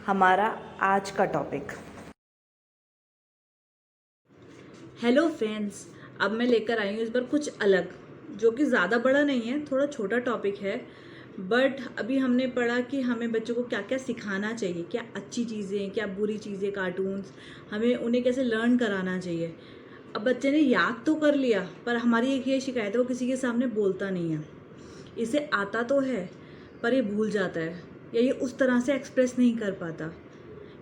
हमारा आज का टॉपिक। हेलो फ्रेंड्स, अब मैं लेकर आई हूँ इस बार कुछ अलग, जो कि ज़्यादा बड़ा नहीं है, थोड़ा छोटा टॉपिक है। बट अभी हमने पढ़ा कि हमें बच्चों को क्या क्या सिखाना चाहिए, क्या अच्छी चीज़ें, क्या बुरी चीज़ें, कार्टून्स, हमें उन्हें कैसे लर्न कराना चाहिए। अब बच्चे ने याद तो कर लिया, पर हमारी एक ये शिकायत है, वो किसी के सामने बोलता नहीं है। इसे आता तो है पर ये भूल जाता है, या ये उस तरह से एक्सप्रेस नहीं कर पाता।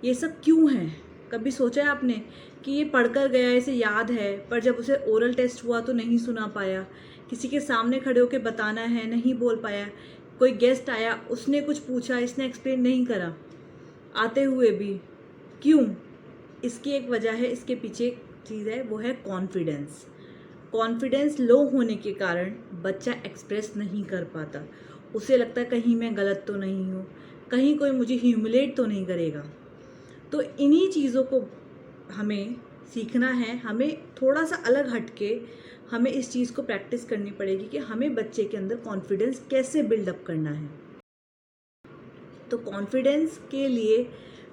ये सब क्यों है? कभी सोचा है आपने कि ये पढ़कर गया, इसे याद है, पर जब उसे ओरल टेस्ट हुआ तो नहीं सुना पाया, किसी के सामने खड़े होकर बताना है, नहीं बोल पाया, कोई गेस्ट आया, उसने कुछ पूछा, इसने एक्सप्लेन नहीं करा, आते हुए भी क्यों? इसकी एक वजह है, इसके पीछे एक चीज़ है, वो है कॉन्फिडेंस। कॉन्फिडेंस लो होने के कारण बच्चा एक्सप्रेस नहीं कर पाता। उसे लगता है कहीं मैं गलत तो नहीं हूँ, कहीं कोई मुझे ह्यूमिलेट तो नहीं करेगा। तो इन्हीं चीज़ों को हमें सीखना है। हमें थोड़ा सा अलग हटके हमें इस चीज़ को प्रैक्टिस करनी पड़ेगी कि हमें बच्चे के अंदर कॉन्फिडेंस कैसे बिल्डअप करना है। तो कॉन्फिडेंस के लिए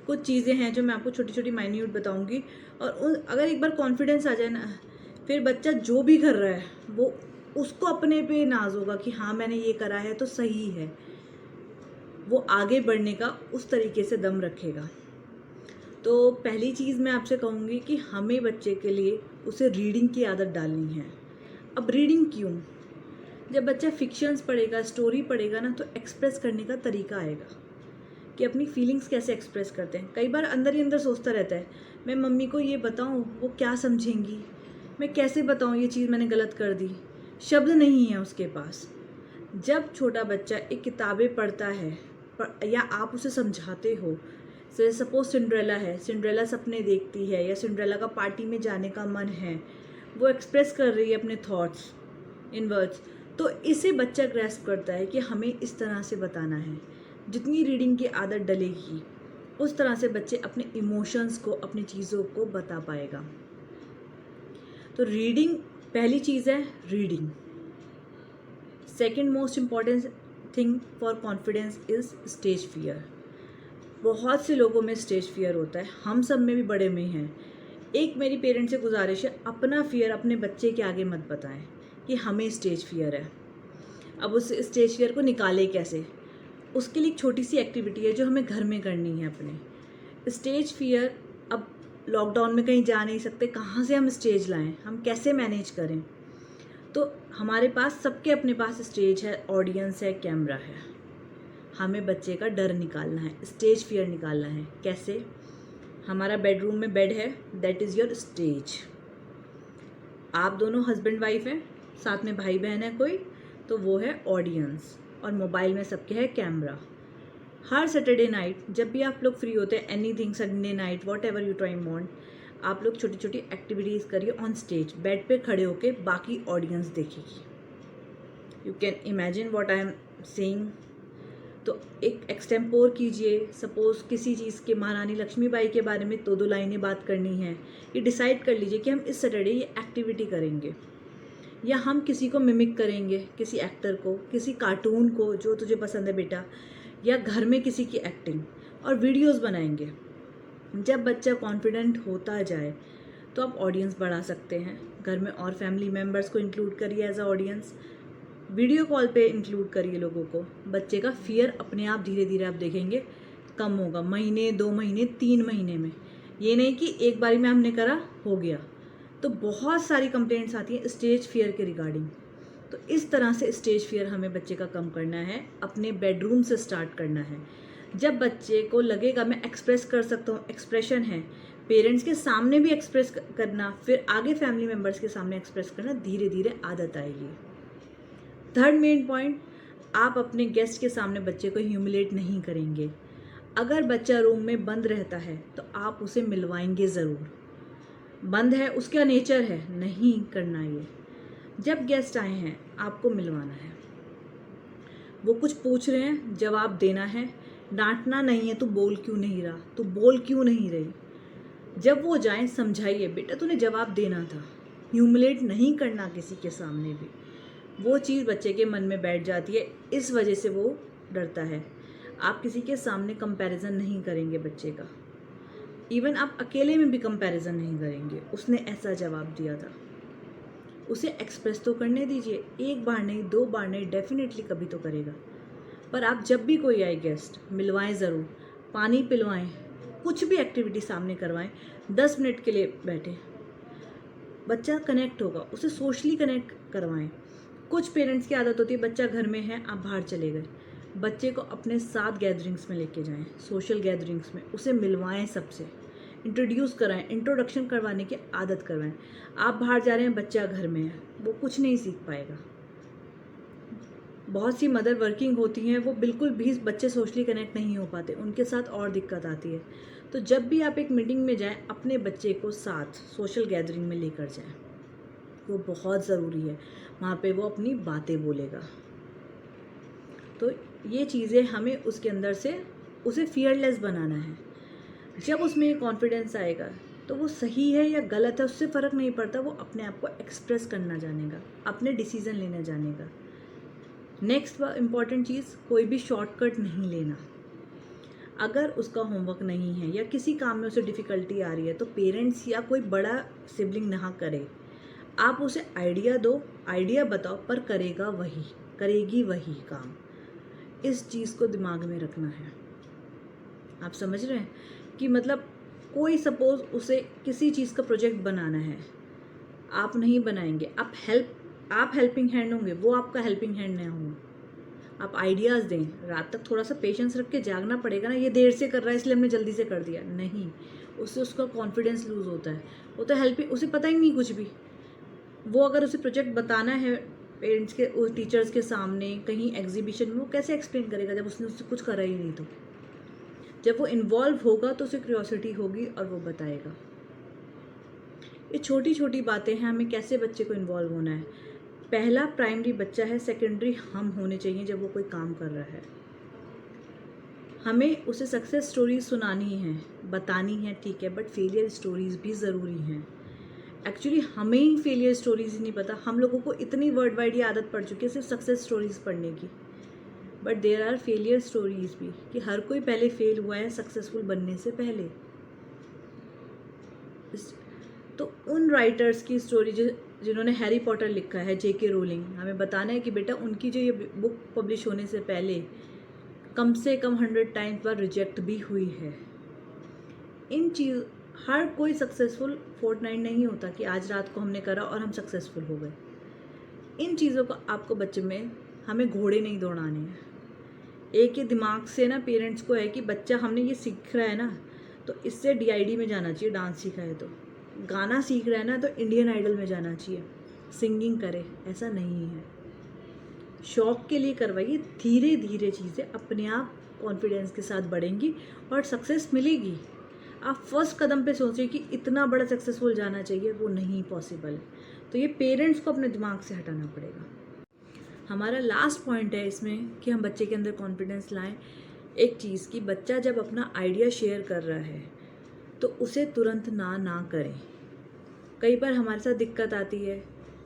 कुछ चीज़ें हैं जो मैं आपको छोटी छोटी माइन्यूट बताऊंगी। और अगर एक बार कॉन्फिडेंस आ जाए ना, फिर बच्चा जो भी कर रहा है वो उसको अपने पे नाज होगा कि हाँ मैंने ये करा है तो सही है। वो आगे बढ़ने का उस तरीके से दम रखेगा। तो पहली चीज़ मैं आपसे कहूँगी कि हमें बच्चे के लिए उसे रीडिंग की आदत डालनी है। अब रीडिंग क्यों? जब बच्चा फिक्शंस पढ़ेगा, स्टोरी पढ़ेगा ना, तो एक्सप्रेस करने का तरीका आएगा कि अपनी फीलिंग्स कैसे एक्सप्रेस करते हैं। कई बार अंदर ही अंदर सोचता रहता है, मैं मम्मी को ये बताऊँ, वो क्या समझेंगी, मैं कैसे बताऊँ ये चीज़ मैंने गलत कर दी। शब्द नहीं है उसके पास। जब छोटा बच्चा एक किताबें पढ़ता है या आप उसे समझाते हो, से सपोज सिंड्रेला है, सिंड्रेला सपने देखती है, या सिंड्रेला का पार्टी में जाने का मन है, वो एक्सप्रेस कर रही है अपने थॉट्स इन वर्ड्स, तो इसे बच्चा ग्रैस्प करता है कि हमें इस तरह से बताना है। जितनी रीडिंग की आदत डलेगी उस तरह से बच्चे अपने इमोशंस को, अपनी चीज़ों को बता पाएगा। तो रीडिंग पहली चीज़ है, reading. Second most important thing for confidence is stage fear. बहुत से लोगों में स्टेज फियर होता है, हम सब में भी, बड़े में हैं। एक मेरी पेरेंट्स से गुजारिश है, अपना फियर अपने बच्चे के आगे मत बताएं कि हमें स्टेज फियर है। अब उस स्टेज फियर को निकाले कैसे? उसके लिए एक छोटी सी एक्टिविटी है जो हमें घर में करनी है अपने। स्टेज फियर, अब लॉकडाउन में कहीं जा नहीं सकते, कहाँ से हम स्टेज लाएं, हम कैसे मैनेज करें? तो हमारे पास, सबके अपने पास स्टेज है, ऑडियंस है, कैमरा है। हमें बच्चे का डर निकालना है, स्टेज फियर निकालना है। कैसे? हमारा बेडरूम में बेड है, दैट इज़ योर स्टेज। आप दोनों हस्बैंड वाइफ हैं, साथ में भाई बहन है कोई, तो वो है ऑडियंस। और मोबाइल में सबके है कैमरा। हर सैटरडे नाइट जब भी आप लोग फ्री होते हैं, anything, Sunday night, what ever you time want, आप लोग छोटी छोटी एक्टिविटीज़ करिए ऑन स्टेज, बेड पे खड़े होके, बाकी ऑडियंस देखेगी। You can imagine what I am saying. तो एक एक्सटेम्पोर कीजिए, सपोज़ किसी चीज़ के, महारानी लक्ष्मीबाई के बारे में दो लाइनें बात करनी है। ये डिसाइड कर लीजिए कि हम इस सैटरडे ये एक्टिविटी करेंगे, या हम किसी को मिमिक करेंगे, किसी एक्टर को, किसी कार्टून को जो तुझे पसंद है बेटा, या घर में किसी की एक्टिंग, और वीडियोस बनाएंगे। जब बच्चा कॉन्फिडेंट होता जाए तो आप ऑडियंस बढ़ा सकते हैं। घर में और फैमिली मेम्बर्स को इंक्लूड करिए as a audience, video call पे इंक्लूड करिए लोगों को। बच्चे का फियर अपने आप धीरे धीरे आप देखेंगे कम होगा, महीने, 2 महीने, 3 महीने में। ये नहीं कि एक बारी में हमने करा हो गया। तो बहुत सारी कंप्लेंट्स आती हैं स्टेज फियर के रिगार्डिंग। तो इस तरह से स्टेज फियर हमें बच्चे का कम करना है, अपने बेडरूम से स्टार्ट करना है। जब बच्चे को लगेगा मैं एक्सप्रेस कर सकता हूँ, एक्सप्रेशन है, पेरेंट्स के सामने भी एक्सप्रेस करना, फिर आगे फैमिली मेम्बर्स के सामने एक्सप्रेस करना, धीरे धीरे आदत आएगी। थर्ड मेन पॉइंट, आप अपने गेस्ट के सामने बच्चे को ह्यूमिलेट नहीं करेंगे। अगर बच्चा रूम में बंद रहता है तो आप उसे मिलवाएंगे ज़रूर। बंद है, उसका नेचर है, नहीं करना ये। जब गेस्ट आए हैं आपको मिलवाना है, वो कुछ पूछ रहे हैं, जवाब देना है। डांटना नहीं है, तू बोल क्यों नहीं रहा, तू बोल क्यों नहीं रही। जब वो जाएं समझाइए, बेटा तूने जवाब देना था। ह्यूमिलेट नहीं करना किसी के सामने भी। वो चीज़ बच्चे के मन में बैठ जाती है, इस वजह से वो डरता है। आप किसी के सामने कंपैरिजन नहीं करेंगे बच्चे का, इवन आप अकेले में भी कंपैरिजन नहीं करेंगे। उसने ऐसा जवाब दिया था, उसे एक्सप्रेस तो करने दीजिए, एक बार नहीं, 2 बार नहीं, डेफिनेटली कभी तो करेगा। पर आप जब भी कोई आए गेस्ट, मिलवाएं ज़रूर, पानी पिलवाएं, कुछ भी एक्टिविटी सामने करवाएं, 10 मिनट के लिए बैठे, बच्चा कनेक्ट होगा, उसे सोशली कनेक्ट करवाएं। कुछ पेरेंट्स की आदत होती है, बच्चा घर में है, आप बाहर चले गए, बच्चे को अपने साथ गैदरिंग्स में लेके जाएं, सोशल गैदरिंग्स में, उसे मिलवाएं, सबसे इंट्रोड्यूस कराएं, इंट्रोडक्शन करवाने की आदत करवाएं। आप बाहर जा रहे हैं, बच्चा घर में है, वो कुछ नहीं सीख पाएगा। बहुत सी मदर वर्किंग होती हैं, वो बिल्कुल भी बच्चे सोशली कनेक्ट नहीं हो पाते, उनके साथ और दिक्कत आती है। तो जब भी आप एक मीटिंग में जाएं, अपने बच्चे को साथ सोशल गैदरिंग में लेकर जाएं, वो बहुत ज़रूरी है। वहाँ पे वो अपनी बातें बोलेगा। तो ये चीज़ें हमें उसके अंदर से उसे फियरलेस बनाना है। जब उसमें कॉन्फिडेंस आएगा तो वो सही है या गलत है उससे फ़र्क नहीं पड़ता, वो अपने आप को एक्सप्रेस करना जानेगा, अपने डिसीज़न लेना जानेगा। नेक्स्ट इम्पॉर्टेंट चीज़, कोई भी शॉर्टकट नहीं लेना। अगर उसका होमवर्क नहीं है या किसी काम में उसे डिफ़िकल्टी आ रही है तो पेरेंट्स या कोई बड़ा सिबलिंग ना करे, आप उसे आइडिया दो, आइडिया बताओ, पर करेगा वही, करेगी वही काम। इस चीज़ को दिमाग में रखना है। आप समझ रहे हैं कि मतलब कोई सपोज़ उसे किसी चीज़ का प्रोजेक्ट बनाना है, आप नहीं बनाएंगे, आप हेल्पिंग हैंड होंगे, वो आपका हेल्पिंग हैंड नहीं होगा। आप आइडियाज़ दें, रात तक थोड़ा सा पेशेंस रख के जागना पड़ेगा ना, ये देर से कर रहा है इसलिए हमने जल्दी से कर दिया, नहीं, उससे उसका कॉन्फिडेंस लूज़ होता है। वो तो हेल्पिंग, उसे पता ही नहीं कुछ भी। वो अगर उसे प्रोजेक्ट बताना है पेरेंट्स के, टीचर्स के सामने, कहीं एग्जीबिशन में, वो कैसे एक्सप्लेन करेगा जब उसने उससे कुछ करा ही नहीं? तो जब वो इन्वॉल्व होगा तो उसे क्यूरियोसिटी होगी और वो बताएगा। ये छोटी छोटी बातें हैं, हमें कैसे बच्चे को इन्वॉल्व होना है। पहला प्राइमरी बच्चा है, सेकेंडरी हम होने चाहिए जब वो कोई काम कर रहा है। हमें उसे सक्सेस स्टोरीज सुनानी है, बतानी है, ठीक है, बट फेलियर स्टोरीज भी ज़रूरी हैं। एक्चुअली हमें ही फेलियर स्टोरीज ही नहीं पता, हम लोगों को इतनी वर्ल्ड वाइड ये आदत पड़ चुकी है सिर्फ सक्सेस स्टोरीज पढ़ने की, but there are failure stories भी, कि हर कोई पहले फेल हुआ है सक्सेसफुल बनने से पहले। तो उन राइटर्स की स्टोरी जिन्होंने हैरी पॉटर लिखा है, जेके रोलिंग, हमें बताना है कि बेटा उनकी जो ये बुक पब्लिश होने से पहले कम से कम 100 टाइम्स पर रिजेक्ट भी हुई है। इन चीज़, हर कोई सक्सेसफुल फोर्टनाइट नहीं होता कि आज रात को हमने करा और हम सक्सेसफुल हो गए। इन चीज़ों को आपको बच्चे में, हमें घोड़े नहीं दौड़ाने हैं। एक ही दिमाग से ना पेरेंट्स को है कि बच्चा हमने ये सीख रहा है ना, तो इससे DID में जाना चाहिए, डांस सीखा है तो, गाना सीख रहा है ना तो इंडियन आइडल में जाना चाहिए, सिंगिंग करे, ऐसा नहीं है। शौक के लिए करवाइए, धीरे धीरे चीज़ें अपने आप कॉन्फिडेंस के साथ बढ़ेंगी और सक्सेस मिलेगी। आप फर्स्ट कदम पे सोचिए कि इतना बड़ा सक्सेसफुल जाना चाहिए, वो नहीं पॉसिबल। तो ये पेरेंट्स को अपने दिमाग से हटाना पड़ेगा। हमारा लास्ट पॉइंट है इसमें कि हम बच्चे के अंदर कॉन्फिडेंस लाएं। एक चीज़ कि बच्चा जब अपना आइडिया शेयर कर रहा है तो उसे तुरंत ना करें। कई बार हमारे साथ दिक्कत आती है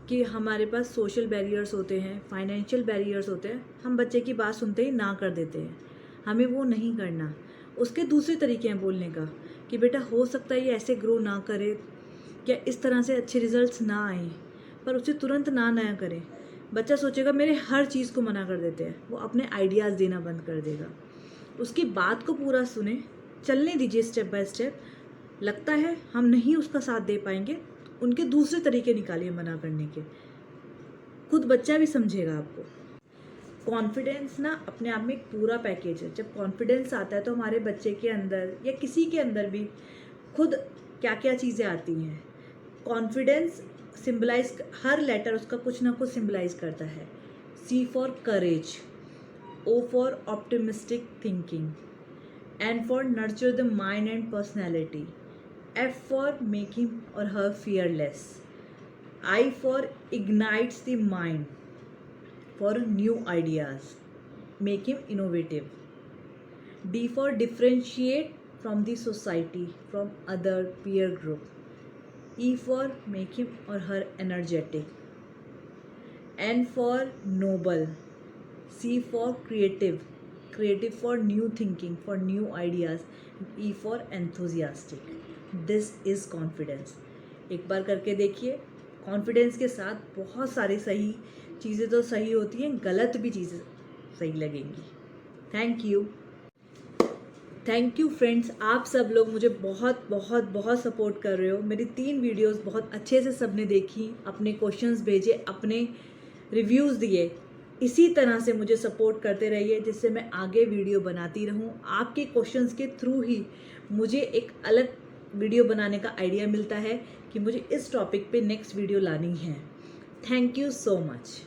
कि हमारे पास सोशल बैरियर्स होते हैं, फाइनेंशियल बैरियर्स होते हैं, हम बच्चे की बात सुनते ही ना कर देते हैं। हमें वो नहीं करना। उसके दूसरे तरीके हैं बोलने का कि बेटा हो सकता है ये ऐसे ग्रो ना करे या इस तरह से अच्छे रिजल्ट्स ना आए, पर उसे तुरंत ना करें। बच्चा सोचेगा मेरे हर चीज़ को मना कर देते हैं, वो अपने आइडियाज़ देना बंद कर देगा। उसकी बात को पूरा सुने, चलने दीजिए स्टेप बाय स्टेप। लगता है हम नहीं उसका साथ दे पाएंगे, उनके दूसरे तरीके निकालिए मना करने के, खुद बच्चा भी समझेगा आपको। कॉन्फिडेंस ना अपने आप में एक पूरा पैकेज है। जब कॉन्फिडेंस आता है तो हमारे बच्चे के अंदर या किसी के अंदर भी खुद क्या क्या चीज़ें आती हैं। कॉन्फिडेंस सिम्बलाइज, हर लेटर उसका कुछ ना कुछ सिम्बलाइज करता है। C for courage, O for optimistic thinking, N for nurture the mind and personality, F for make him और हर fearless, I for ignites the mind for new ideas, make him innovative, D for differentiate from the society, from other peer group, E for make him or her energetic, N for noble, C for creative, creative for new thinking, for new ideas, E for enthusiastic. This is confidence. एक बार करके देखिए, confidence के साथ बहुत सारी सही चीज़ें तो सही होती हैं, गलत भी चीज़ें सही लगेंगी. Thank you friends. आप सब लोग मुझे बहुत बहुत बहुत सपोर्ट कर रहे हो. मेरी 3 वीडियोस बहुत अच्छे से सबने देखी, अपने क्वेश्चंस भेजे, अपने रिव्यूज़ दिए. इसी तरह से मुझे सपोर्ट करते रहिए, जिससे मैं आगे वीडियो बनाती रहूं. आपके क्वेश्चंस के थ्रू ही मुझे एक अलग वीडियो बनाने का आइडिया मिलता है कि मुझे इस टॉपिक पे नेक्स्ट वीडियो लानी है. Thank you so much.